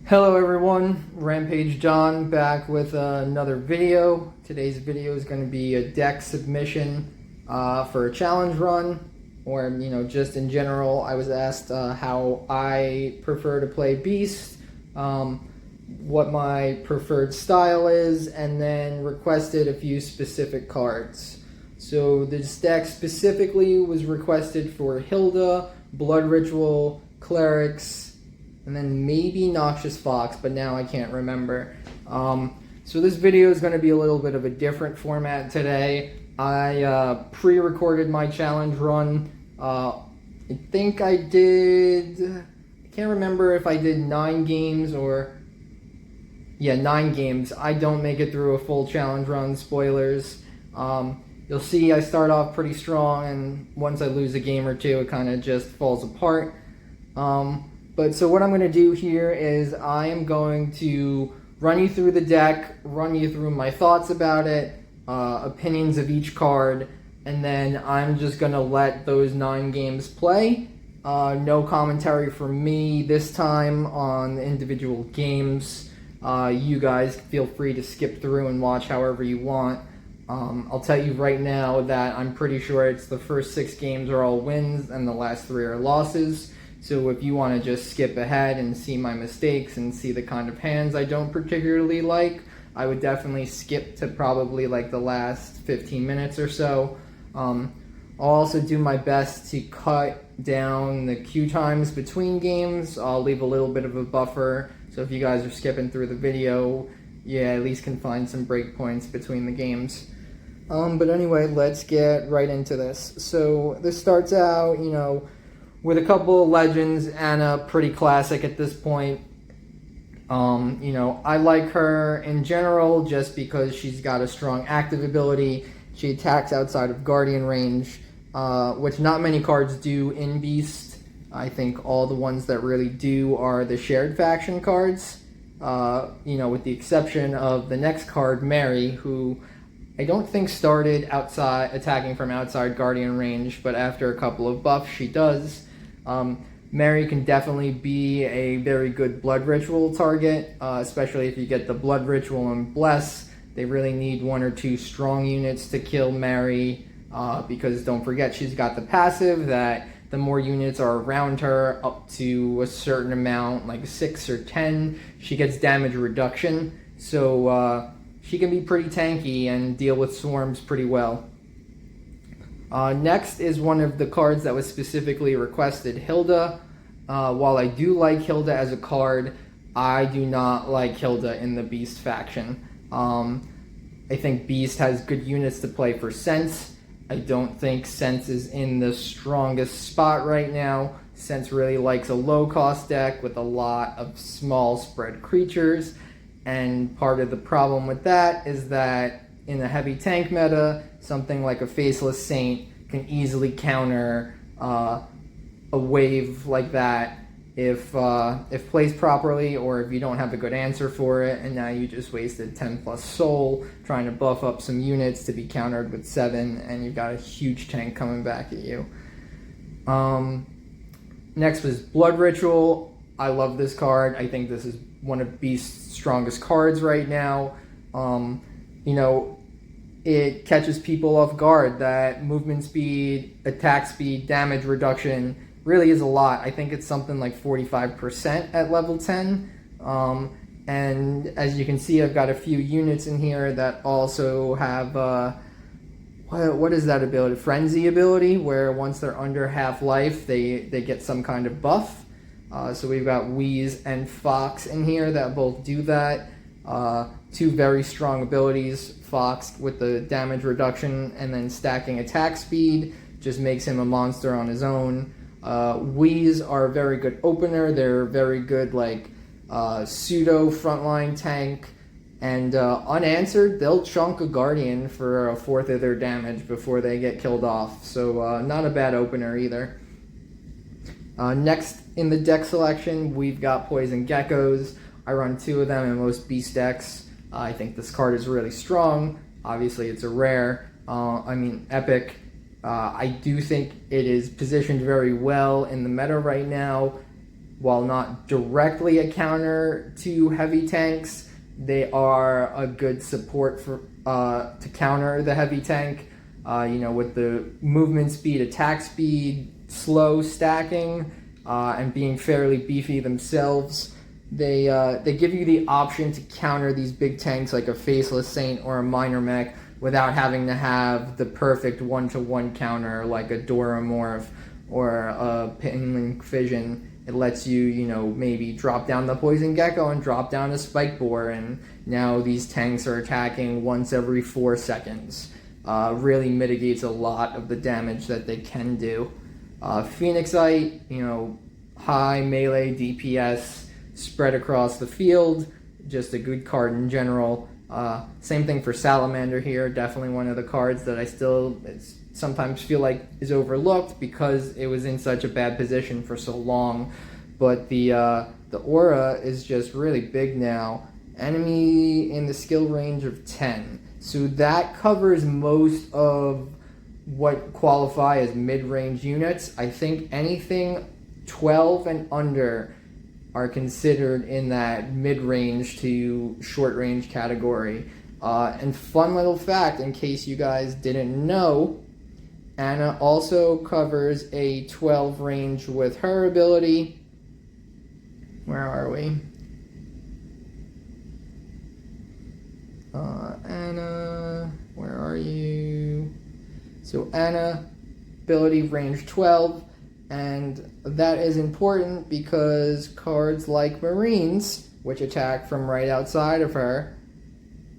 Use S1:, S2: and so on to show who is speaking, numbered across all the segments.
S1: Hello everyone, Rampage John back with another video. Today's video is going to be a deck submission for a challenge run, or just in general. I was asked how I prefer to play Beast, what my preferred style is, and then requested a few specific cards. So this deck specifically was requested for Hilda, bloodritual, clerics, and then maybe Noxious Fox, but now I can't remember. So this video is going to be a little bit of a different format today. I pre-recorded my challenge run. I think I can't remember if I did 9 games or... Yeah, 9 games. I don't make it through a full challenge run, spoilers. You'll see I start off pretty strong, and once I lose a game or two, it kind of just falls apart. But so what I'm going to do here is I am going to run you through the deck, run you through my thoughts about it, opinions of each card, and then I'm just going to let those 9 games play. No commentary from me this time on the individual games. You guys feel free to skip through and watch however you want. I'll tell you right now that I'm pretty sure it's the first 6 games are all wins and the last 3 are losses. So if you want to just skip ahead and see my mistakes and see the kind of hands I don't particularly like, I would definitely skip to probably like the last 15 minutes or so. I'll also do my best to cut down the queue times between games. I'll leave a little bit of a buffer, so if you guys are skipping through the video, at least can find some breakpoints between the games. But anyway, let's get right into this. So this starts out, with a couple of legends and a pretty classic at this point. I like her in general just because she's got a strong active ability. She attacks outside of Guardian range, which not many cards do in Beast. I think all the ones that really do are the shared faction cards, with the exception of the next card, Mary, who I don't think started attacking from outside Guardian range, but after a couple of buffs she does. Mary can definitely be a very good blood ritual target, especially if you get the blood ritual and bless. They really need 1 or 2 strong units to kill Mary, because don't forget she's got the passive that the more units are around her up to a certain amount, like 6 or 10, she gets damage reduction. So she can be pretty tanky and deal with swarms pretty well. Next is one of the cards that was specifically requested, Hilda. While I do like Hilda as a card, I do not like Hilda in the Beast faction. I think Beast has good units to play for Sense. I don't think Sense is in the strongest spot right now. Sense really likes a low-cost deck with a lot of small spread creatures, and part of the problem with that is that in a heavy tank meta, something like a Faceless Saint can easily counter a wave like that if placed properly, or if you don't have a good answer for it, and now you just wasted 10 plus soul trying to buff up some units to be countered with 7, and you've got a huge tank coming back at you. Next was Blood Ritual. I love this card. I think this is one of Beast's strongest cards right now. It catches people off guard. That movement speed, attack speed, damage reduction really is a lot. I think it's something like 45% at level 10. And as you can see, I've got a few units in here that also have, what is that ability? Frenzy ability, where once they're under half life, they get some kind of buff. So we've got Wheeze and Fox in here that both do that. 2 very strong abilities. Fox with the damage reduction and then stacking attack speed just makes him a monster on his own. Wheeze are a very good opener. They're very good pseudo frontline tank, and unanswered they'll chunk a Guardian for a 1/4 of their damage before they get killed off. So not a bad opener either. Next in the deck selection, we've got Poison Geckos. I run 2 of them in most Beast decks. I think this card is really strong. Obviously, it's a rare. Epic. I do think it is positioned very well in the meta right now. while not directly a counter to heavy tanks, they are a good support for to counter the heavy tank. With the movement speed, attack speed, slow stacking, and being fairly beefy themselves, they give you the option to counter these big tanks like a Faceless Saint or a Minor Mech without having to have the perfect one-to-one counter like a Doramorph or a Pinlink Fission. It lets you, maybe drop down the Poison Gecko and drop down a Spike Boar, and now these tanks are attacking once every 4 seconds. Really mitigates a lot of the damage that they can do. Phoenixite, high melee DPS spread across the field, just a good card in general. Same thing for Salamander here, definitely one of the cards that I still sometimes feel like is overlooked because it was in such a bad position for so long. But the aura is just really big now. Enemy in the skill range of 10. So that covers most of what qualify as mid-range units. I think anything 12 and under are considered in that mid-range to short-range category. And fun little fact, in case you guys didn't know, Anna also covers a 12 range with her ability. Where are we? Anna, where are you? So Anna, ability range 12, and that is important because cards like Marines, which attack from right outside of her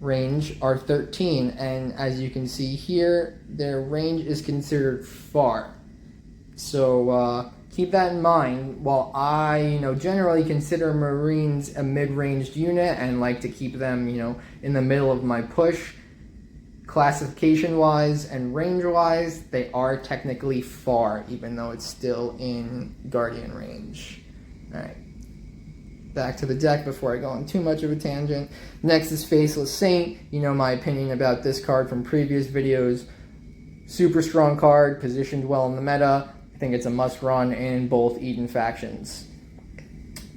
S1: range, are 13, and as you can see here, their range is considered far. So keep that in mind. While I, generally consider Marines a mid-ranged unit and like to keep them, in the middle of my push, classification-wise and range-wise, they are technically far, even though it's still in Guardian range. Alright, back to the deck before I go on too much of a tangent. Next is Faceless Saint. You know my opinion about this card from previous videos. Super strong card, positioned well in the meta. I think it's a must-run in both Eden factions.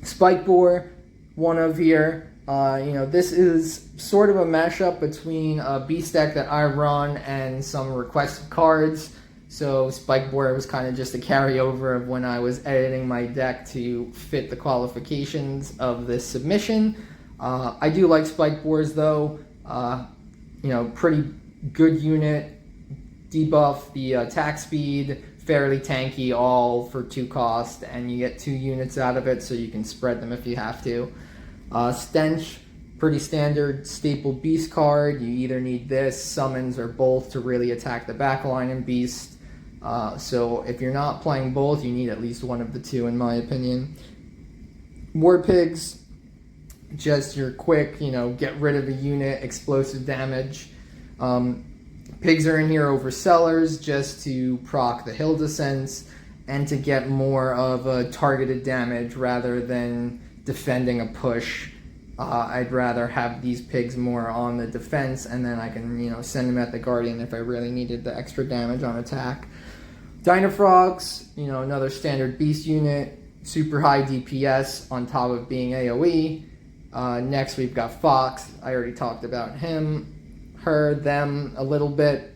S1: Spike Boar, one of here. This is sort of a mashup between a beast deck that I run and some requested cards. So Spike Boar was kind of just a carryover of when I was editing my deck to fit the qualifications of this submission. I do like Spike Boars though. Pretty good unit. Debuff the attack speed, fairly tanky, all for 2 cost, and you get 2 units out of it, so you can spread them if you have to. Stench, pretty standard staple beast card. You either need this, summons, or both to really attack the backline in beast. So if you're not playing both, you need at least one of the 2 in my opinion. War Pigs, just your quick, get rid of a unit, explosive damage. Pigs are in here over Sellers just to proc the Hilda sense and to get more of a targeted damage rather than defending a push. I'd rather have these pigs more on the defense, and then I can, send them at the Guardian if I really needed the extra damage on attack. Dinofrogs, another standard beast unit, super high DPS on top of being AoE. Next we've got Fox. I already talked about him. Her, them a little bit.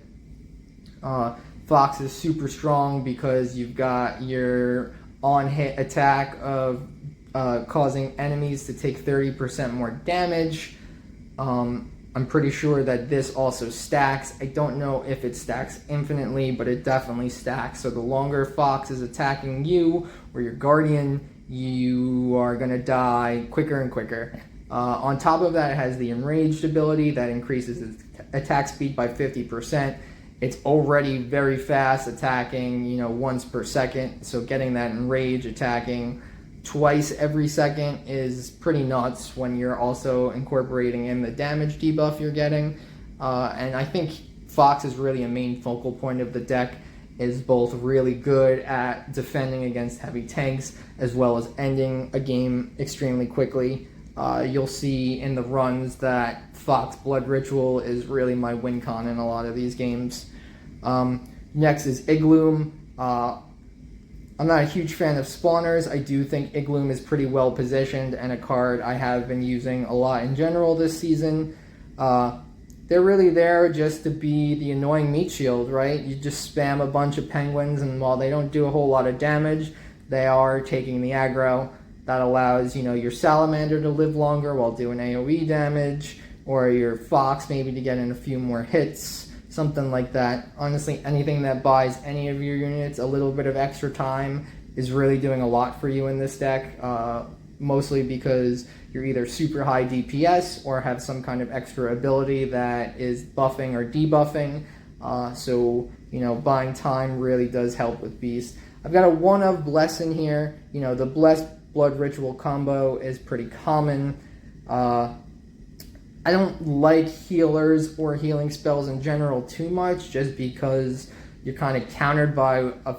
S1: Fox is super strong because you've got your on-hit attack of causing enemies to take 30% more damage. I'm pretty sure that this also stacks. I don't know if it stacks infinitely, but it definitely stacks. So the longer Fox is attacking you or your Guardian, you are going to die quicker and quicker. On top of that, it has the Enraged ability that increases its attack speed by 50%. It's already very fast, attacking, once per second. So getting that Enrage attacking twice every second is pretty nuts when you're also incorporating in the damage debuff you're getting. And I think Fox is really a main focal point of the deck, is both really good at defending against heavy tanks as well as ending a game extremely quickly. You'll see in the runs that Fox bloodritual is really my win con in a lot of these games. Next is Igloom. I'm not a huge fan of spawners. I do think Igloom is pretty well positioned and a card I have been using a lot in general this season. They're really there just to be the annoying meat shield, right? You just spam a bunch of penguins, and while they don't do a whole lot of damage, they are taking the aggro. That allows, your salamander to live longer while doing AoE damage, or your fox maybe to get in a few more hits, something like that. Honestly, anything that buys any of your units a little bit of extra time is really doing a lot for you in this deck, mostly because you're either super high DPS or have some kind of extra ability that is buffing or debuffing. So, buying time really does help with Beast. I've got a 1 of Bless in here. The Bless Blood Ritual combo is pretty common. I don't like healers or healing spells in general too much, just because you're kind of countered by a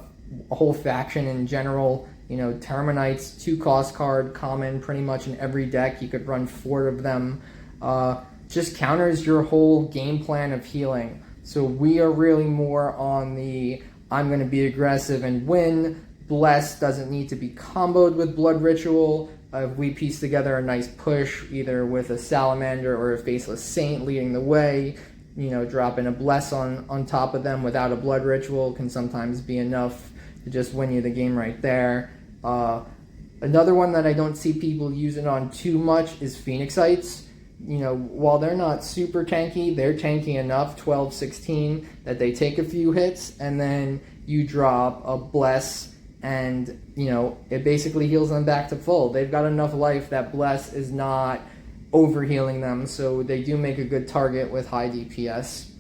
S1: whole faction in general. Terminites, 2-cost card, common pretty much in every deck. You could run 4 of them. Just counters your whole game plan of healing. So we are really more on the I'm going to be aggressive and win. Bless doesn't need to be comboed with Blood Ritual. If we piece together a nice push, either with a Salamander or a Faceless Saint leading the way, dropping a Bless on top of them without a Blood Ritual can sometimes be enough to just win you the game right there. Another one that I don't see people using on too much is Phoenixites. While they're not super tanky, they're tanky enough, 12, 16, that they take a few hits, and then you drop a Bless, and, it basically heals them back to full. They've got enough life that Bless is not over-healing them, so they do make a good target with high DPS.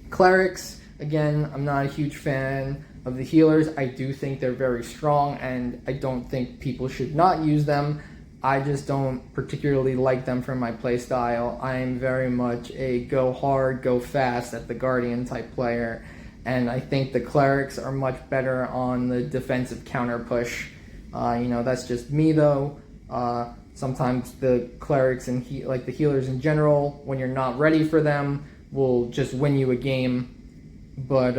S1: Clerics, again, I'm not a huge fan of the healers. I do think they're very strong, and I don't think people should not use them. I just don't particularly like them for my playstyle. I am very much a go hard, go fast at the Guardian type player, and I think the Clerics are much better on the defensive counter push. That's just me though. Sometimes the Clerics and the healers in general, when you're not ready for them, will just win you a game, but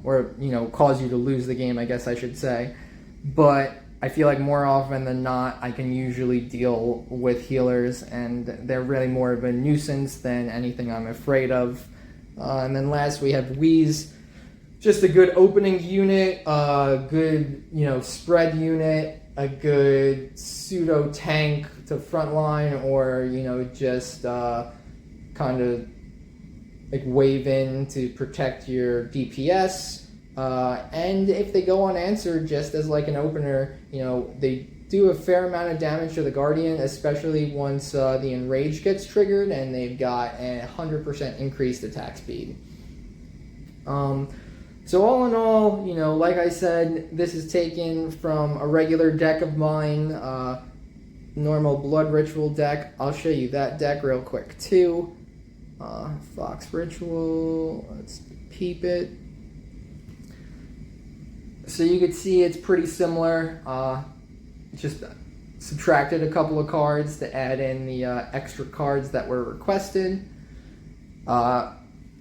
S1: or cause you to lose the game, I guess I should say. But I feel like more often than not, I can usually deal with healers, and they're really more of a nuisance than anything I'm afraid of. And then last we have Wheeze, just a good opening unit, a good spread unit, a good pseudo tank to frontline, or just kind of like wave in to protect your DPS. And if they go unanswered, just as like an opener, they do a fair amount of damage to the Guardian, especially once the Enrage gets triggered, and they've got a 100% increased attack speed. So all in all, like I said, this is taken from a regular deck of mine, normal Blood Ritual deck. I'll show you that deck real quick too. Fox Ritual, let's peep it. So you can see it's pretty similar. Just subtracted a couple of cards to add in the extra cards that were requested.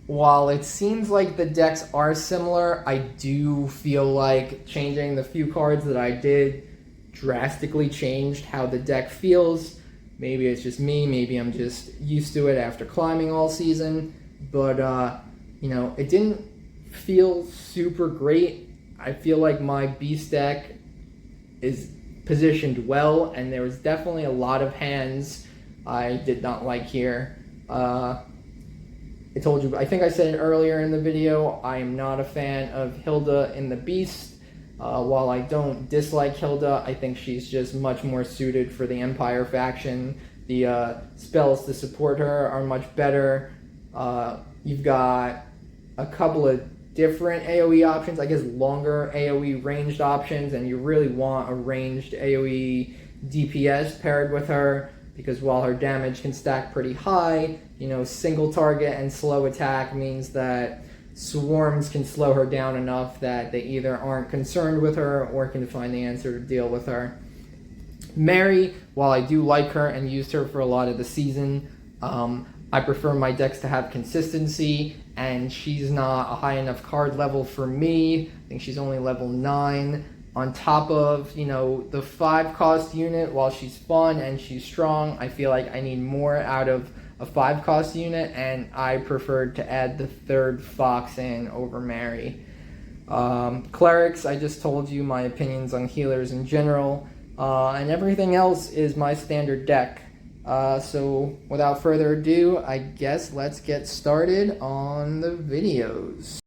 S1: While it seems like the decks are similar, I do feel like changing the few cards that I did drastically changed how the deck feels. Maybe it's just me, maybe I'm just used to it after climbing all season, but it didn't feel super great. I feel like my Beast deck is positioned well, and there was definitely a lot of hands I did not like here. I told you, I think I said it earlier in the video, I am not a fan of Hilda in the Beast. While I don't dislike Hilda, I think she's just much more suited for the Empire faction. The spells to support her are much better. You've got a couple of different AoE options, I guess longer AoE ranged options, and you really want a ranged AoE DPS paired with her, because while her damage can stack pretty high, single target and slow attack means that swarms can slow her down enough that they either aren't concerned with her or can find the answer to deal with her. Mary, while I do like her and used her for a lot of the season, I prefer my decks to have consistency, and she's not a high enough card level for me. I think she's only level 9. on top of, you know, the 5 cost unit. While she's fun and she's strong, I feel like I need more out of a 5 cost unit, and I preferred to add the 3rd Fox in over Mary. Clerics, I just told you my opinions on healers in general, and everything else is my standard deck. So without further ado, I guess let's get started on the videos.